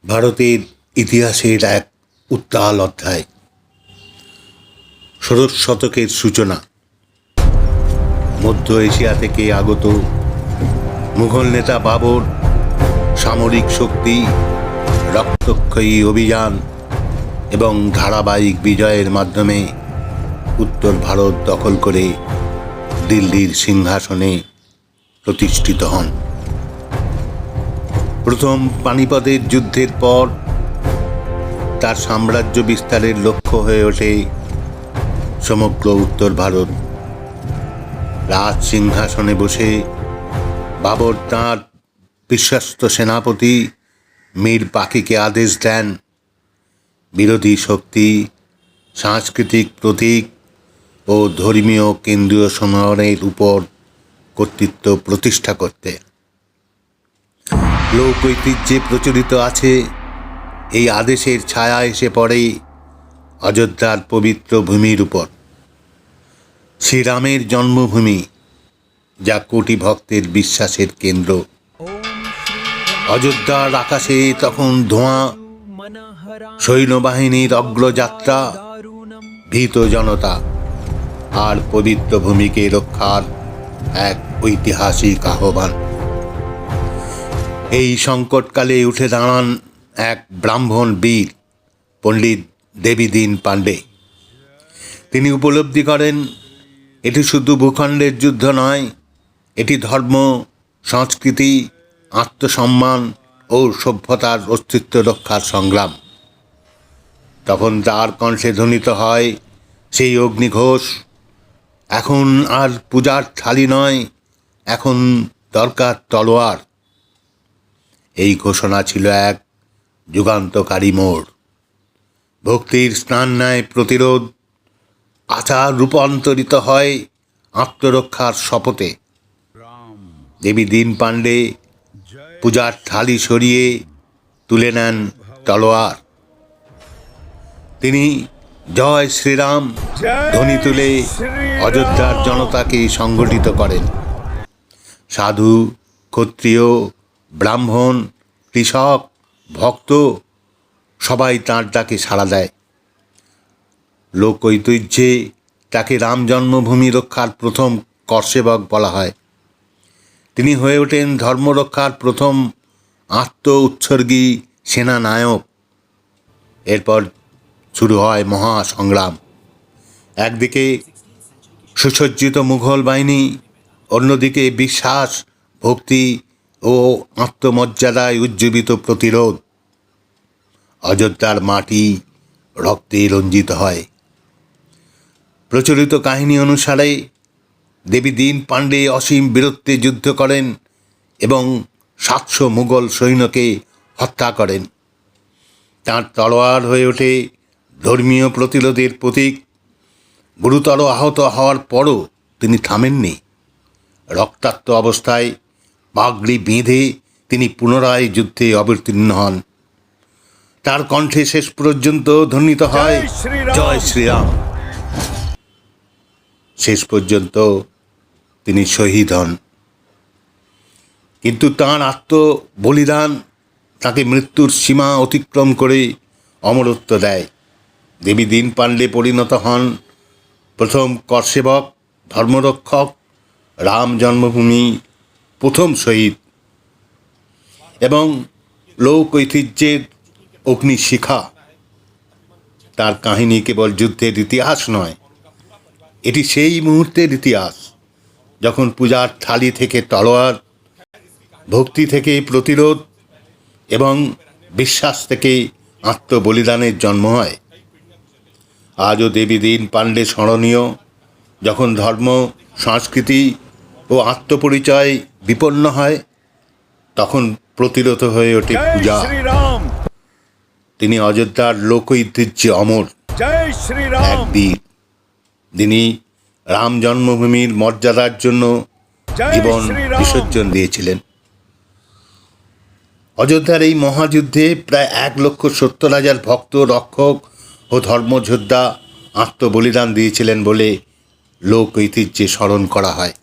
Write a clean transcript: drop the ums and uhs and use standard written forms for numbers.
ভারতের ইতিহাসের এক উত্তাল অধ্যায়। ষোড়শ শতকের সূচনা। মধ্য এশিয়া থেকে আগত মুঘল নেতা বাবর সামরিক শক্তি, রক্তক্ষয়ী অভিযান এবং ধারাবাহিক বিজয়ের মাধ্যমে উত্তর ভারত দখল করে দিল্লির সিংহাসনে প্রতিষ্ঠিত হন। প্রথম পানিপথের যুদ্ধের পর তার সাম্রাজ্য বিস্তারের লক্ষ্য হয়ে ওঠে সমগ্র উত্তর ভারত। রাজ সিংহাসনে বসে বাবর তাঁর বিশ্বস্ত সেনাপতি মীর বাকিকে আদেশ দেন বিরোধী শক্তি, সাংস্কৃতিক প্রতীক ও ধর্মীয় কেন্দ্রীয় সময়ের উপর কর্তৃত্ব প্রতিষ্ঠা করতে। লোক ঐতিহ্যে প্রচলিত আছে এই আদেশের ছায়া এসে পড়ে অযোধ্যার পবিত্র ভূমির উপর, শ্রীরামের জন্মভূমি, যা কোটি ভক্তের বিশ্বাসের কেন্দ্র। অযোধ্যার আকাশে তখন ধোঁয়া, সৈন্যবাহিনীর অগ্রযাত্রা, ভীত জনতা আর পবিত্র ভূমিকে রক্ষার এক ঐতিহাসিক আহ্বান। এই সংকটকালে উঠে দাঁড়ান এক ব্রাহ্মণ বীর, পণ্ডিত দেবীদীন পাণ্ডে। তিনি উপলব্ধি করেন এটি শুধু ভূখণ্ডের যুদ্ধ নয়, এটি ধর্ম, সংস্কৃতি, আত্মসম্মান ও সভ্যতার অস্তিত্ব রক্ষার সংগ্রাম। তখন তার কণ্ঠে ধ্বনিত হয় সেই অগ্নিঘোষ, এখন আর পূজার থালি নয়, এখন দরকার তলোয়ার। এই ঘোষণা ছিল এক যুগান্তকারী মোড়। ভক্তির স্নান নেয় প্রতিরোধ, আচার রূপান্তরিত হয় আত্মরক্ষার শপথে। দেবীদীন পাণ্ডে পূজার থালি সরিয়ে তুলে নেন তলোয়ার। তিনি জয় শ্রীরাম ধ্বনি তুলে অযোধ্যার জনতাকে সংগঠিত করেন। সাধু, ক্ষত্রিয়, ব্রাহ্মণ, কৃষক, ভক্ত সবাই তাঁর ডাকে সাড়া দেয়। লোক ঐতিহ্যে তাকে রাম জন্মভূমি রক্ষার প্রথম করসেবক বলা হয়। তিনি হয়ে ওঠেন ধর্মরক্ষার প্রথম আত্ম উৎসর্গী সেনানায়ক। এরপর শুরু হয় মহাসংগ্রাম। একদিকে সুসজ্জিত মুঘল বাহিনী, অন্যদিকে বিশ্বাস, ভক্তি ও আত্মমর্যাদায় উজ্জীবিত প্রতিরোধ। অযোধ্যার মাটি রক্তে রঞ্জিত হয়। প্রচলিত কাহিনী অনুসারে দেবীদীন পাণ্ডে অসীম বীরত্বে যুদ্ধ করেন এবং 700 মুঘল সৈন্যকে হত্যা করেন। তাঁর তলোয়ার হয়ে ওঠে ধর্মীয় প্রতিরোধের প্রতীক। গুরুতর আহত হওয়ার পরও তিনি থামেননি। রক্তাক্ত অবস্থায় পাগড়ি বেঁধে তিনি পুনরায় যুদ্ধে অবতীর্ণ হন। তার কণ্ঠে শেষ পর্যন্ত ধ্বনিত হয় জয় শ্রীরাম। শেষ পর্যন্ত তিনি শহীদ হন, কিন্তু তাঁর আত্মবলিদান তাকে মৃত্যুর সীমা অতিক্রম করে অমরত্ব দেয়। দেবীদীন পাণ্ডে পরিণত হন প্রথম করসেবক, ধর্মরক্ষক, রাম জন্মভূমি প্রথম শহীদ এবং লোক ঐতিহ্যের অগ্নিশিখা। তার কাহিনী কেবল যুদ্ধের ইতিহাস নয়, এটি সেই মুহূর্তের ইতিহাস যখন পূজার থালি থেকে তলোয়ার, ভক্তি থেকে প্রতিরোধ এবং বিশ্বাস থেকে আত্মবলিদানের জন্ম হয়। আজও দেবীদীন পাণ্ডে স্মরণীয়, যখন ধর্ম, সংস্কৃতি ও আত্মপরিচয় বিপন্ন হয়, তখন প্রতিরোধ হয়ে ওঠে পূজা। তিনি অযোধ্যার লোক ঐতিহ্যে অমর এক বীর। তিনি রাম জন্মভূমির মর্যাদার জন্য জীবন বিসর্জন দিয়েছিলেন। অযোধ্যার এই মহাযুদ্ধে প্রায় 1,70,000 ভক্ত, রক্ষক ও ধর্মযোদ্ধা আত্মবলিদান দিয়েছিলেন বলে লোক ঐতিহ্যে স্মরণ করা হয়।